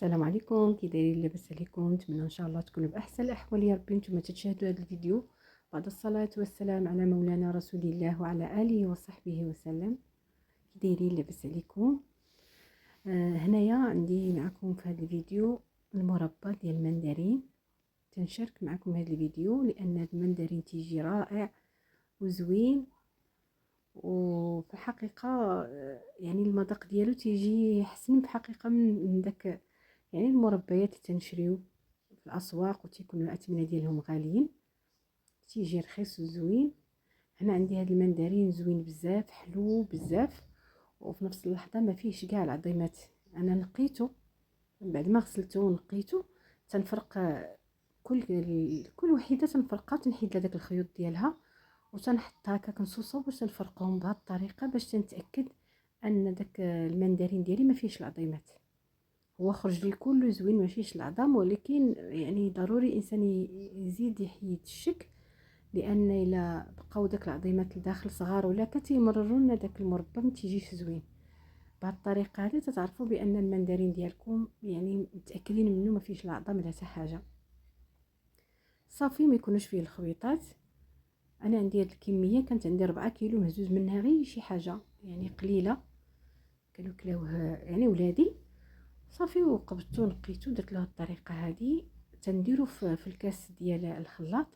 السلام عليكم، كي دايرين؟ لاباس عليكم؟ نتمنى ان شاء الله تكونوا باحسن الاحوال يا ربي. نتوما تشاهدوا هذا الفيديو بعد الصلاه والسلام على مولانا رسول الله وعلى اله وصحبه وسلم. كي دايرين؟ لاباس عليكم؟ هنايا عندي معكم في هذا الفيديو المربى ديال المندرين. تنشارك معكم هذا الفيديو لان هذا المندرين تيجي رائع وزوين، وفي الحقيقه يعني المذاق ديالو تيجي حسن في الحقيقه من داك، يعني المربيات اللي تنشريو في الاسواق وتيكونوا الاثمنه ديالهم غاليين، تيجي رخيص وزوين. هنا عندي هذا المندرين زوين بزاف، حلو بزاف، وفي نفس اللحظه ما فيهش كاع العظيمات. انا نقيته من بعد ما غسلته ونقيته، تنفرق كل وحده تنفرقها وتنحيد لها داك الخيوط ديالها وتنحطها هكا كنصوصو باش تنفرقهم بهذه الطريقه باش تنتاكد ان داك المندرين ديالي ما فيهش العظيمات. هو خرج لي كله زوين ما فيهش العظام، ولكن يعني ضروري الانسان يزيد يحيد الشك، لان الا بقاو داك العظيمات لداخل صغار ولا كتيمرروا لنا داك المربى ما تيجيش زوين. بهذه الطريقه هذه تتعرفوا بان المندرين ديالكم يعني متاكدين منه ما فيهش لا عظام لا حتى حاجه. صافي ما يكونوش فيه الخويطات. انا عندي هذه الكميه، كانت عندي 4 كيلو مهزوز منها غير شي حاجه يعني قليله، كانوا كلاوه يعني ولادي. صافي وقبضتو نقيتو درت له الطريقه هذه. تنديرو في الكاس ديال الخلاط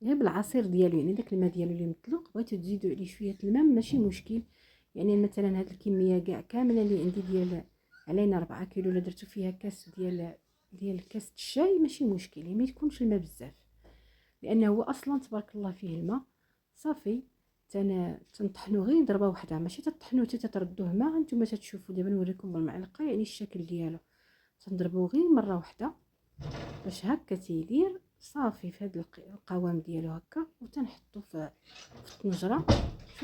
غير بالعصير ديالو، يعني داك الماء ديالو اللي مطلوق بغيتو تزيدوا عليه شويه الماء ماشي مشكل. يعني مثلا هاد الكميه كاع كامله اللي عندي ديال علينا 4 كيلو، الا درتو فيها كاس ديال كاس الشاي ماشي مشكل، يعني ما يكونش الماء بزاف لانه هو اصلا تبارك الله فيه الماء. صافي تنطحنو غير ضربه واحده، ماشي تطحنوه حتى تردوه ماء. نتوما تتشوفوا دابا نوريكم بالمعلقه يعني الشكل ديالو. تنضربوه غير مره واحده باش هكا تيدير. صافي في هذا القوام ديالو هكا وتنحطو في الطنجره.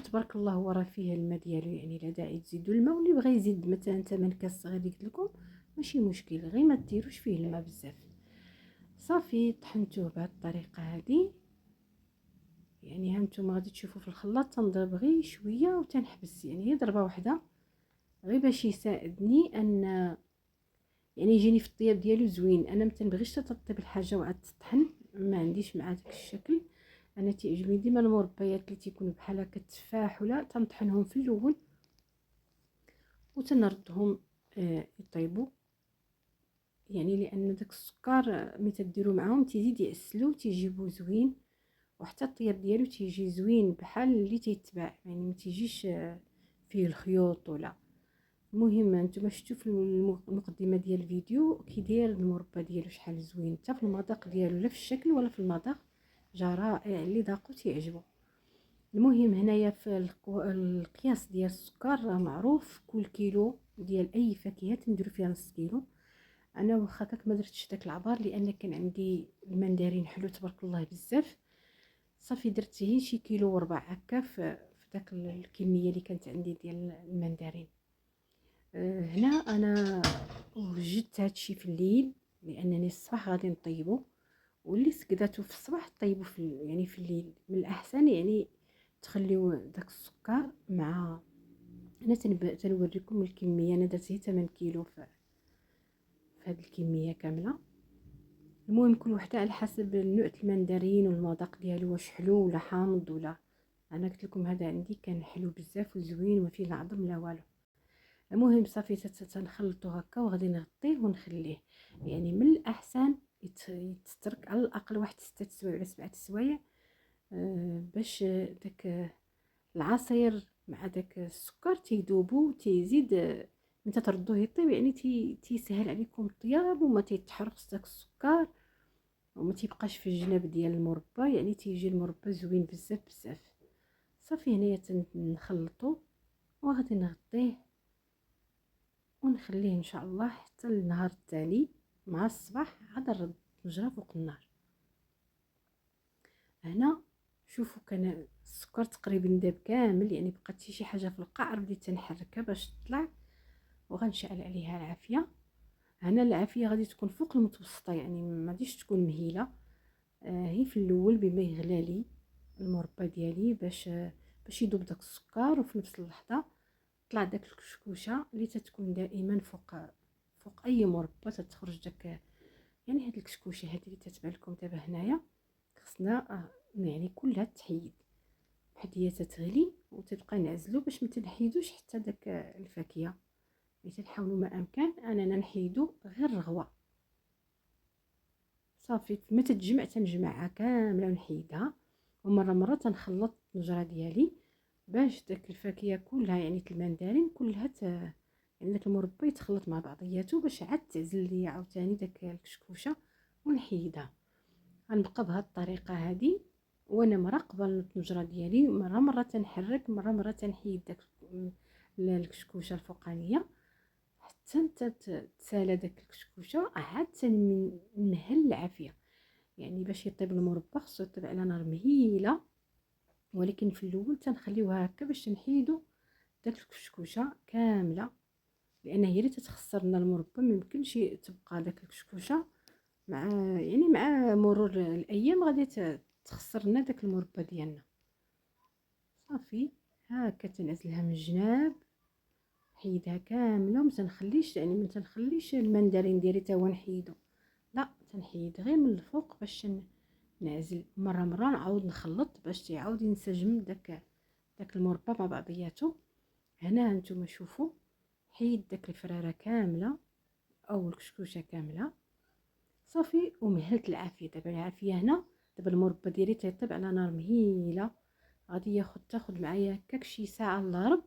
تبارك الله هو راه فيه الماء ديالو، يعني لا داعي تزيدوا الماء. واللي بغى يزيد مثلا ثمن كاس صغير قلت لكم ماشي مشكل، غير ما ديروش فيه الماء بزاف. صافي طحنتوه بهذه الطريقه هذه. يعني هانتوما غادي تشوفوا في الخلاط تنضرب غير شويه وتنحبس، يعني هي ضربه واحده غير باش يساعدني ان يعني يجيني في الطياب ديالو زوين. انا ما تنبغيش تطيب الحاجه وعاد تطحن، ما عنديش مع داك الشكل. انا تيعجبني ديما المربيات اللي تيكونوا بحال هكا التفاح ولا تنطحنهم في الاول وتنردهم يطيبوا، يعني لان داك السكر ملي تديروا معاهم تيزيد يعسلو تيجيبو زوين، وحتى الطياب ديالو تيجي زوين بحال اللي تيتباع، يعني ما تيجيش فيه الخيوط ولا. المهم نتوما شفتوا في المقدمه ديال الفيديو كي داير المربى ديالو شحال زوين، حتى في المذاق ديالو لا في الشكل ولا في المذاق جا رائع، اللي ذاقو تيعجبو. المهم هنايا في القياس ديال السكر راه معروف، كل كيلو ديال اي فاكهه تنديرو فيها نص كيلو. انا واخا هكاك ما درتش داك العبار لان كان عندي المندرين حلو تبارك الله بزاف. صافي درت غير شي كيلو وربع هكا في داك الكميه اللي كانت عندي ديال المندرين. هنا انا وجدت هادشي في الليل لانني الصباح غادي نطيبو، واللي سكداتو في الصباح طيبو يعني في الليل من الاحسن. يعني تخليو داك السكر مع، انا تنوريكم الكميه. انا درت 8 كيلو في هاد الكميه كامله. المهم كل وحده على حسب نوع المندرين والمذاق ديالو واش حلو ولا حامض ولا. انا قلت لكم هذا عندي كان حلو بزاف وزوين وما فيه لا عظم لا والو. المهم صافي تنخلطو هكا وغادي نغطيه ونخليه. يعني من الاحسن يتترك على الاقل واحد 6 سوايع ولا 7 سوايع باش داك العصير مع داك السكر تيذوبوا وتيزيد ملي تردوه يطيب، يعني تيسهل عليكم الطياب وما تيتحرقش داك السكر وما تيبقاش في الجناب ديال المربى، يعني تيجي المربى زوين بزاف بزاف. صافي هنايا تنخلطو وغادي نغطيه ونخليه ان شاء الله حتى النهار التالي مع الصباح عاد نرد الطنجره فوق النار. هنا شوفوا كان السكر تقريبا داب كامل، يعني بقات شي حاجه في القعر بديت تنحركها باش تطلع وغنشعل عليها العافيه. هنا العافيه غادي تكون فوق المتوسطه، يعني ما غاديش تكون مهيله. هي في الاول بما يغلى لي المربى ديالي باش يذوب داك السكر، وفي نفس اللحظه طلع داك الكشكوشه اللي تتكون دائما فوق اي مربى تتخرج داك. يعني هاد الكشكوشه هادي اللي تتبان لكم دابا هنايا خصنا يعني كلها تحيد بحال هي تتغلي، وتبقى نعزلو باش ما تنحيدوش حتى داك الفاكهه. اللي تنحاولوا ما امكن اننا نحيدو غير الرغوه صافي. ما تتجمع تنجمعها كامله ونحيدها، ومره مره تنخلط النجره ديالي باش داك الفاكهه كلها يعني المندرين كلها يعني داك المربى يتخلط مع بعضياتو باش عاد تعزل لي عاوتاني داك الكشكوشه ونحيدها. غنبقى بهاد الطريقه هادي وانا مراقبه النجره ديالي، مره تنحرك مره تنحيد داك الكشكوشه الفوقانيه حتى تسالى داك الكشكوشه عاد تنمهل العافيه. يعني باش يطيب المربى خصو يطيب على نار مهيله، ولكن في الاول تنخليوها هكا باش نحيدو داك الكشكوشه كامله، لان هي اللي تتخسر لنا المربى. ميمكنش تبقى داك الكشكوشه مع يعني مع مرور الايام غادي تخسر لنا داك المربى ديالنا. صافي هكا تنعزلها من الجناب، حيدها كامله وما تنخليش يعني ما تنخليش المندرين ديالي تا هو نحيدو، لا تنحيد غير من الفوق باش نعزل. مره نعاود نخلط باش يعاود ينسجم داك المربى مع بعضياتو. هنا هانتوما شوفوا حيد داك الفراره كامله او الكشكوشه كامله صافي ومهلت العافيه. دابا العافيه هنا دابا المربى ديالي تيطيب على نار مهيله، غادي تاخد معايا هكاك شي ساعه الا ربع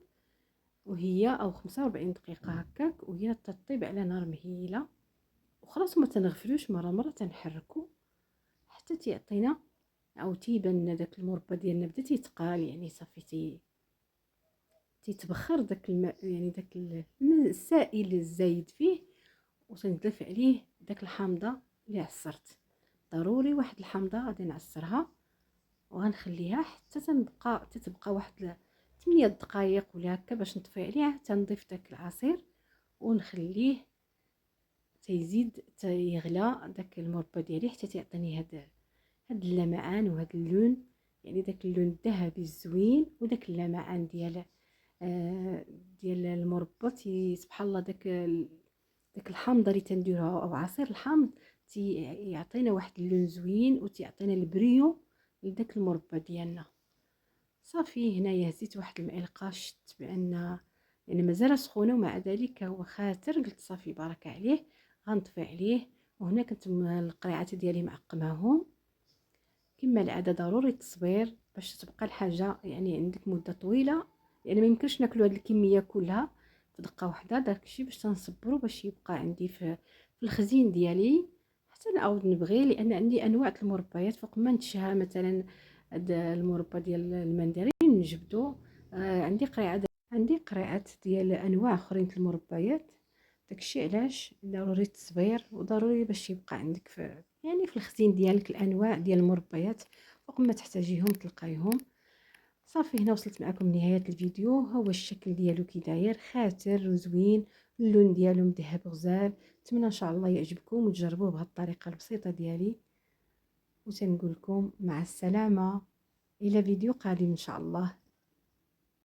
وهي او 45 دقيقه هكاك وهي تطيب على نار مهيله. وخلاص ما تنغفلوش، مره تنحركو حتى تيعطينا او تيبان لنا داك المربى ديالنا بدا تيتقال، يعني صافي تيتبخر داك الماء، يعني داك الماء السائل الزايد فيه، وتنضيف عليه داك الحامضه اللي عصرت. ضروري واحد الحامضه غادي نعصرها وغنخليها حتى تتبقى واحد 8 دقائق ولا هكا باش نطفي عليها. تنضيف داك العصير ونخليه تيزيد تيغلى داك المربى ديالي حتى تيعطيني هاد اللمعان وهاد اللون، يعني داك اللون الذهبي الزوين وداك اللمعان ديال المربى. سبحان الله داك الحامضه اللي تنديرها او عصير الحامض يعطينا واحد اللون زوين وتيعطينا البريو لداك المربى ديالنا. صافي هنايا هزيت واحد المعلقه، شت بان يعني مازال سخونه ومع ذلك هو خاتر، قلت صافي بركه عليه غنطفي عليه. وهنا كنت القريعات ديالي معقماهم كما العاده. ضروري التصبير باش تبقى الحاجه يعني عندك مده طويله، يعني ما يمكنش ناكلوا هذه الكميه كلها في دقه واحده. داكشي باش تنصبروا باش يبقى عندي في الخزين ديالي حتى نعاود نبغي، لان عندي انواع المربيات فوق ما نتشهى. مثلا هاد المربى ديال المندرين نجبدو، عندي قريعات ديال انواع اخرين المربيات. داكشي علاش ضروري التصبير وضروري باش يبقى عندك في الخزين ديالك الانواع ديال المربيات فوق ما تحتاجيهم تلقايهم. صافي هنا وصلت معكم لنهايه الفيديو. هو الشكل ديالو كي داير خاتر وزوين، اللون ديالو مذهب غزال. نتمنى ان شاء الله يعجبكم وتجربوه بهذه الطريقه البسيطه ديالي، وتنقول لكم مع السلامه الى فيديو قادم ان شاء الله.